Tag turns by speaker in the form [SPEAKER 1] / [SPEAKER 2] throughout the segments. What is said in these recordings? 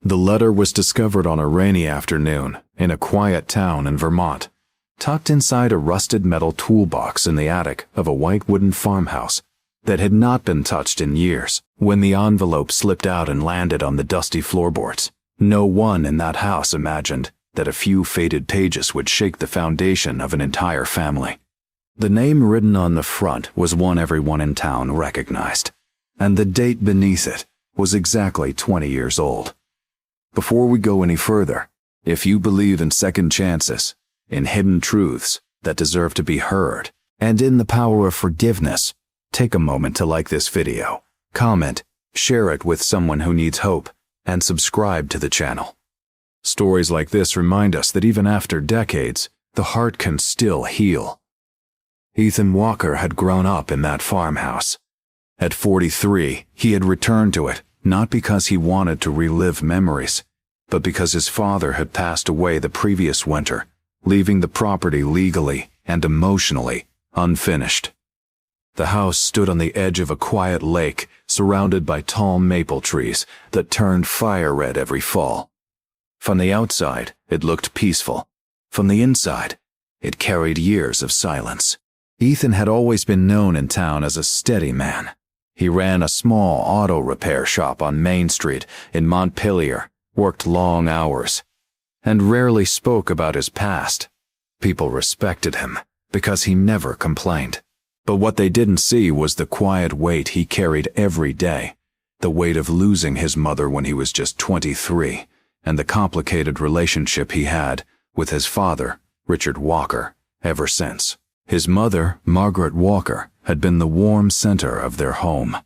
[SPEAKER 1] The letter was discovered on a rainy afternoon in a quiet town in Vermont, tucked inside a rusted metal toolbox in the attic of a white wooden farmhouse that had not been touched in years. When the envelope slipped out and landed on the dusty floorboards, no one in that house imagined that a few faded pages would shake the foundation of an entire family. The name written on the front was one everyone in town recognized, and the date beneath it was exactly 20 years old. Before we go any further, if you believe in second chances, in hidden truths that deserve to be heard, and in the power of forgiveness, take a moment to like this video, comment, share it with someone who needs hope, and subscribe to the channel. Stories like this remind us that even after decades, the heart can still heal. Ethan Walker had grown up in that farmhouse. At 43, he had returned to it, not because he wanted to relive memories, but because his father had passed away the previous winter, leaving the property legally and emotionally unfinished. The house stood on the edge of a quiet lake, surrounded by tall maple trees that turned fire red every fall. From the outside, it looked peaceful. From the inside, it carried years of silence. Ethan had always been known in town as a steady man. He ran a small auto repair shop on Main Street in Montpelier, worked long hours, and rarely spoke about his past. People respected him because he never complained. But what they didn't see was the quiet weight he carried every day, the weight of losing his mother when he was just 23, and the complicated relationship he had with his father, Richard Walker, ever since. His mother, Margaret Walker, had been the warm center of their home.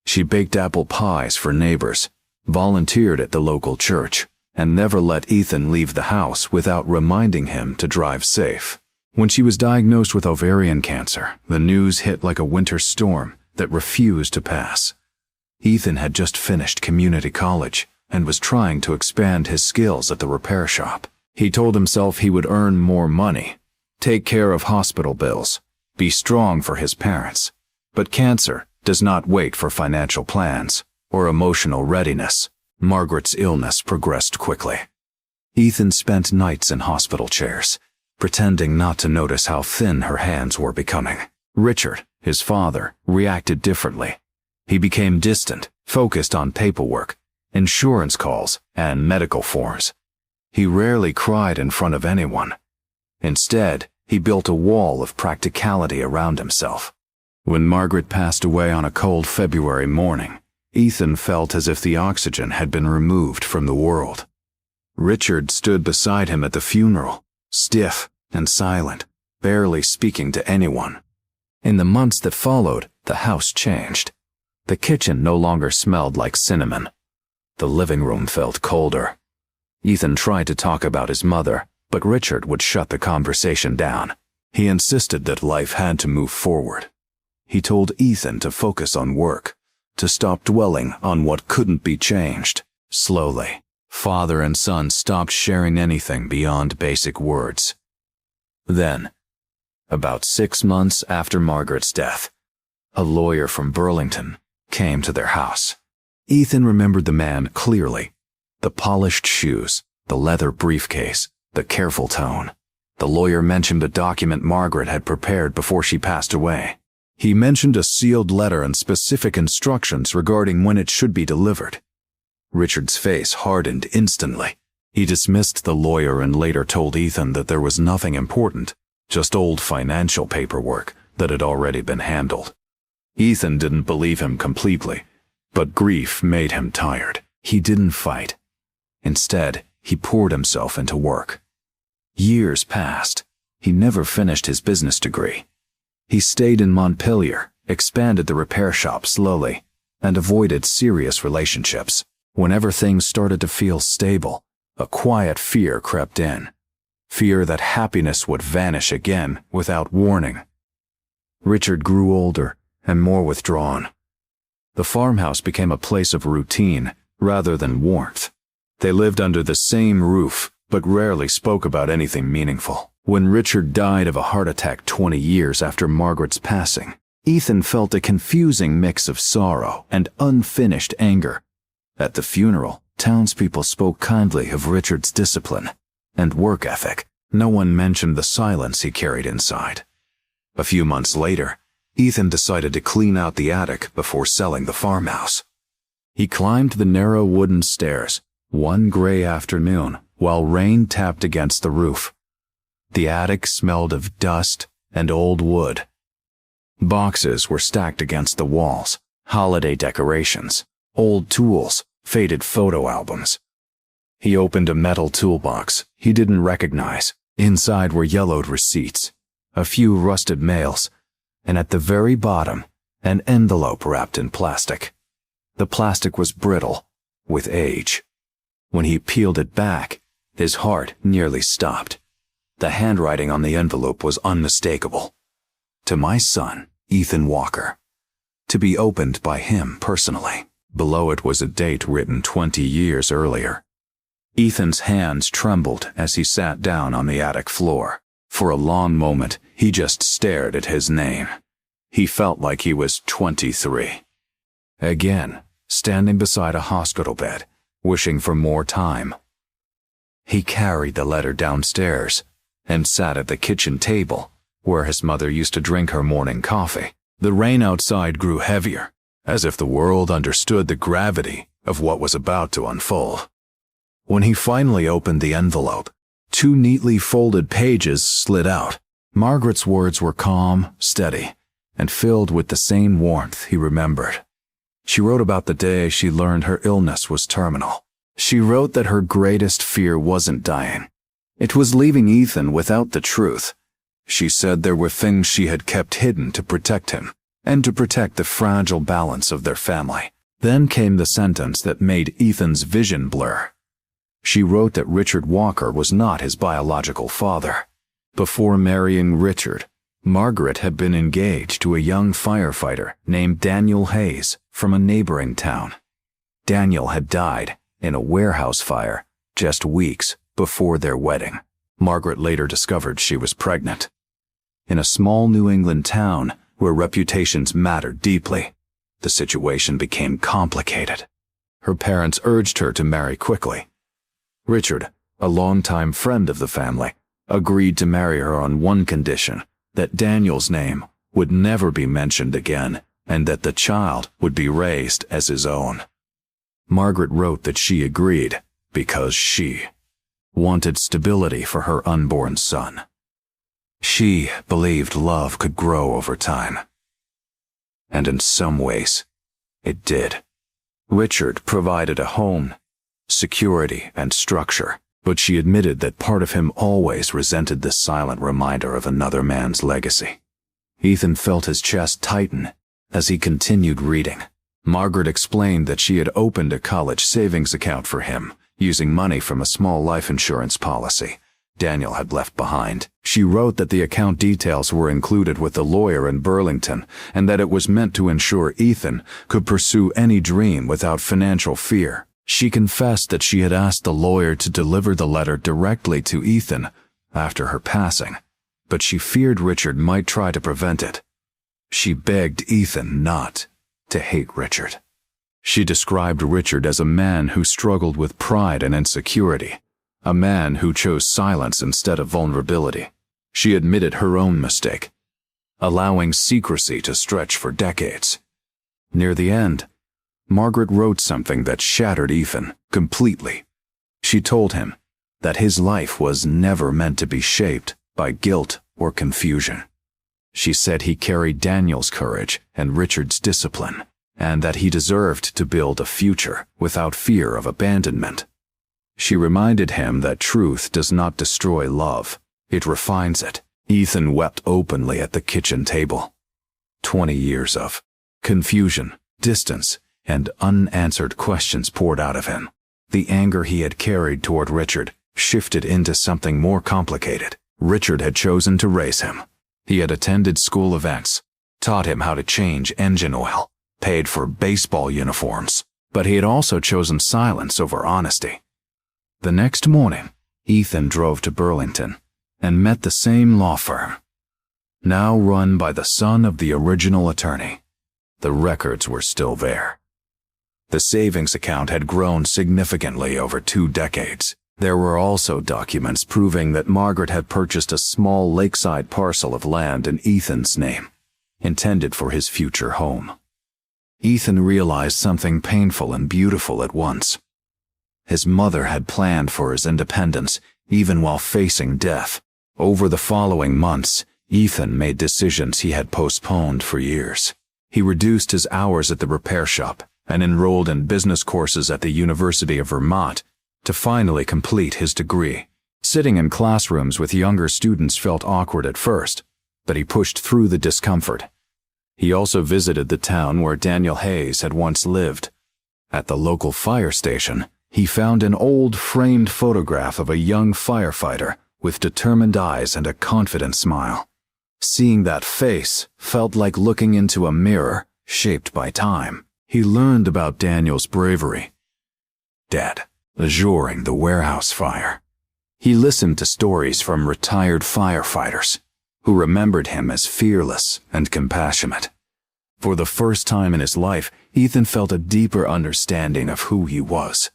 [SPEAKER 1] She baked apple pies for neighbors, volunteered at the local church, and never let Ethan leave the house without reminding him to drive safe. When she was diagnosed with ovarian cancer, the news hit like a winter storm that refused to pass. Ethan had just finished community college and was trying to expand his skills at the repair shop. He told himself he would earn more money, take care of hospital bills, be strong for his parents. But cancer does not wait for financial plans or emotional readiness. Margaret's illness progressed quickly. Ethan spent nights in hospital chairs, pretending not to notice how thin her hands were becoming. Richard, his father, reacted differently. He became distant, focused on paperwork, insurance calls, and medical forms. He rarely cried in front of anyone. Instead, he built a wall of practicality around himself. When Margaret passed away on a cold February morning, Ethan felt as if the oxygen had been removed from the world. Richard stood beside him at the funeral, stiff and silent, barely speaking to anyone. In the months that followed, the house changed. The kitchen no longer smelled like cinnamon. The living room felt colder. Ethan tried to talk about his mother, but Richard would shut the conversation down. He insisted that life had to move forward. He told Ethan to focus on work, to stop dwelling on what couldn't be changed. Slowly, father and son stopped sharing anything beyond basic words. Then, about 6 months after Margaret's death, a lawyer from Burlington came to their house. Ethan remembered the man clearly. The polished shoes, the leather briefcase, the careful tone. The lawyer mentioned a document Margaret had prepared before she passed away. He mentioned a sealed letter and specific instructions regarding when it should be delivered. Richard's face hardened instantly. He dismissed the lawyer and later told Ethan that there was nothing important, just old financial paperwork that had already been handled. Ethan didn't believe him completely, but grief made him tired. He didn't fight. Instead, he poured himself into work. Years passed. He never finished his business degree. He stayed in Montpelier, expanded the repair shop slowly, and avoided serious relationships. Whenever things started to feel stable, a quiet fear crept in. Fear that happiness would vanish again without warning. Richard grew older and more withdrawn. The farmhouse became a place of routine rather than warmth. They lived under the same roof, but rarely spoke about anything meaningful. When Richard died of a heart attack 20 years after Margaret's passing, Ethan felt a confusing mix of sorrow and unfinished anger. At the funeral, Townspeople spoke kindly of Richard's discipline and work ethic. No one mentioned the silence he carried inside. A few months later, Ethan decided to clean out the attic before selling the farmhouse. He climbed the narrow wooden stairs one gray afternoon while rain tapped against the roof. The attic smelled of dust and old wood. Boxes were stacked against the walls, holiday decorations, old tools, faded photo albums. He opened a metal toolbox he didn't recognize. Inside were yellowed receipts, a few rusted mails, and at the very bottom, an envelope wrapped in plastic. The plastic was brittle with age. When he peeled it back, his heart nearly stopped. The handwriting on the envelope was unmistakable. To my son, Ethan Walker. To be opened by him personally. Below it was a date written 20 years earlier. Ethan's hands trembled as he sat down on the attic floor. For a long moment, he just stared at his name. He felt like he was 23. Again, standing beside a hospital bed, wishing for more time. He carried the letter downstairs and sat at the kitchen table, where his mother used to drink her morning coffee. The rain outside grew heavier, as if the world understood the gravity of what was about to unfold. When he finally opened the envelope, 2 neatly folded pages slid out. Margaret's words were calm, steady, and filled with the same warmth he remembered. She wrote about the day she learned her illness was terminal. She wrote that her greatest fear wasn't dying. It was leaving Ethan without the truth. She said there were things she had kept hidden to protect him, and to protect the fragile balance of their family. Then came the sentence that made Ethan's vision blur. She wrote that Richard Walker was not his biological father. Before marrying Richard, Margaret had been engaged to a young firefighter named Daniel Hayes from a neighboring town. Daniel had died in a warehouse fire just weeks before their wedding. Margaret later discovered she was pregnant. In a small New England town where reputations mattered deeply, the situation became complicated. Her parents urged her to marry quickly. Richard, a longtime friend of the family, agreed to marry her on one condition: that Daniel's name would never be mentioned again and that the child would be raised as his own. Margaret wrote that she agreed because she wanted stability for her unborn son. She believed love could grow over time. And in some ways, it did. Richard provided a home, security, and structure, but she admitted that part of him always resented this silent reminder of another man's legacy. Ethan felt his chest tighten as he continued reading. Margaret explained that she had opened a college savings account for him, using money from a small life insurance policy Daniel had left behind. She wrote that the account details were included with the lawyer in Burlington and that it was meant to ensure Ethan could pursue any dream without financial fear. She confessed that she had asked the lawyer to deliver the letter directly to Ethan after her passing, but she feared Richard might try to prevent it. She begged Ethan not to hate Richard. She described Richard as a man who struggled with pride and insecurity, a man who chose silence instead of vulnerability. She admitted her own mistake, allowing secrecy to stretch for decades. Near the end, Margaret wrote something that shattered Ethan completely. She told him that his life was never meant to be shaped by guilt or confusion. She said he carried Daniel's courage and Richard's discipline, and that he deserved to build a future without fear of abandonment. She reminded him that truth does not destroy love, it refines it. Ethan wept openly at the kitchen table. 20 years of confusion, distance, and unanswered questions poured out of him. The anger he had carried toward Richard shifted into something more complicated. Richard had chosen to raise him. He had attended school events, taught him how to change engine oil, paid for baseball uniforms, but he had also chosen silence over honesty. The next morning, Ethan drove to Burlington and met the same law firm, now run by the son of the original attorney. The records were still there. The savings account had grown significantly over 2 decades. There were also documents proving that Margaret had purchased a small lakeside parcel of land in Ethan's name, intended for his future home. Ethan realized something painful and beautiful at once. His mother had planned for his independence, even while facing death. Over the following months, Ethan made decisions he had postponed for years. He reduced his hours at the repair shop and enrolled in business courses at the University of Vermont to finally complete his degree. Sitting in classrooms with younger students felt awkward at first, but he pushed through the discomfort. He also visited the town where Daniel Hayes had once lived. At the local fire station, he found an old framed photograph of a young firefighter with determined eyes and a confident smile. Seeing that face felt like looking into a mirror shaped by time. He learned about Daniel's bravery. Dead, during the warehouse fire. He listened to stories from retired firefighters who remembered him as fearless and compassionate. For the first time in his life, Ethan felt a deeper understanding of who he was.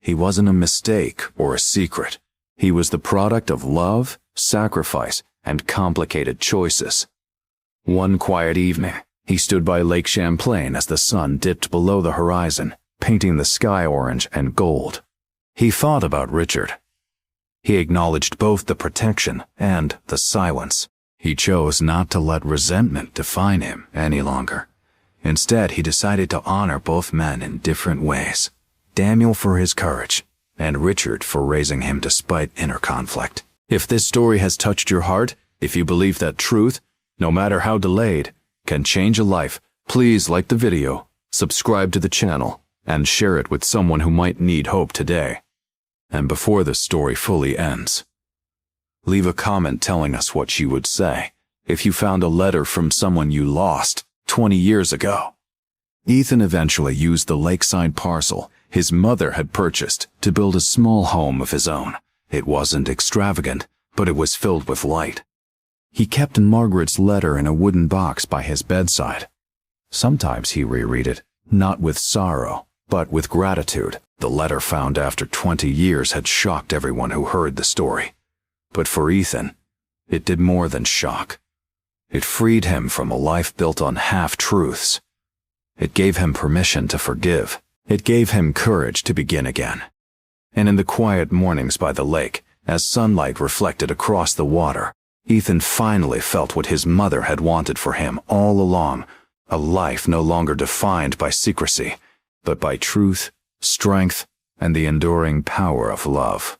[SPEAKER 1] He wasn't a mistake or a secret. He was the product of love, sacrifice, and complicated choices. One quiet evening, he stood by Lake Champlain as the sun dipped below the horizon, painting the sky orange and gold. He thought about Richard. He acknowledged both the protection and the silence. He chose not to let resentment define him any longer. Instead, he decided to honor both men in different ways. Daniel for his courage, and Richard for raising him despite inner conflict. If this story has touched your heart, if you believe that truth, no matter how delayed, can change a life, please like the video, subscribe to the channel, and share it with someone who might need hope today. And before the story fully ends, leave a comment telling us what you would say if you found a letter from someone you lost 20 years ago. Ethan eventually used the lakeside parcel his mother had purchased to build a small home of his own. It wasn't extravagant, but it was filled with light. He kept Margaret's letter in a wooden box by his bedside. Sometimes he reread it, not with sorrow, but with gratitude. The letter found after 20 years had shocked everyone who heard the story. But for Ethan, it did more than shock. It freed him from a life built on half-truths. It gave him permission to forgive. It gave him courage to begin again. And in the quiet mornings by the lake, as sunlight reflected across the water, Ethan finally felt what his mother had wanted for him all along, a life no longer defined by secrecy, but by truth, strength, and the enduring power of love.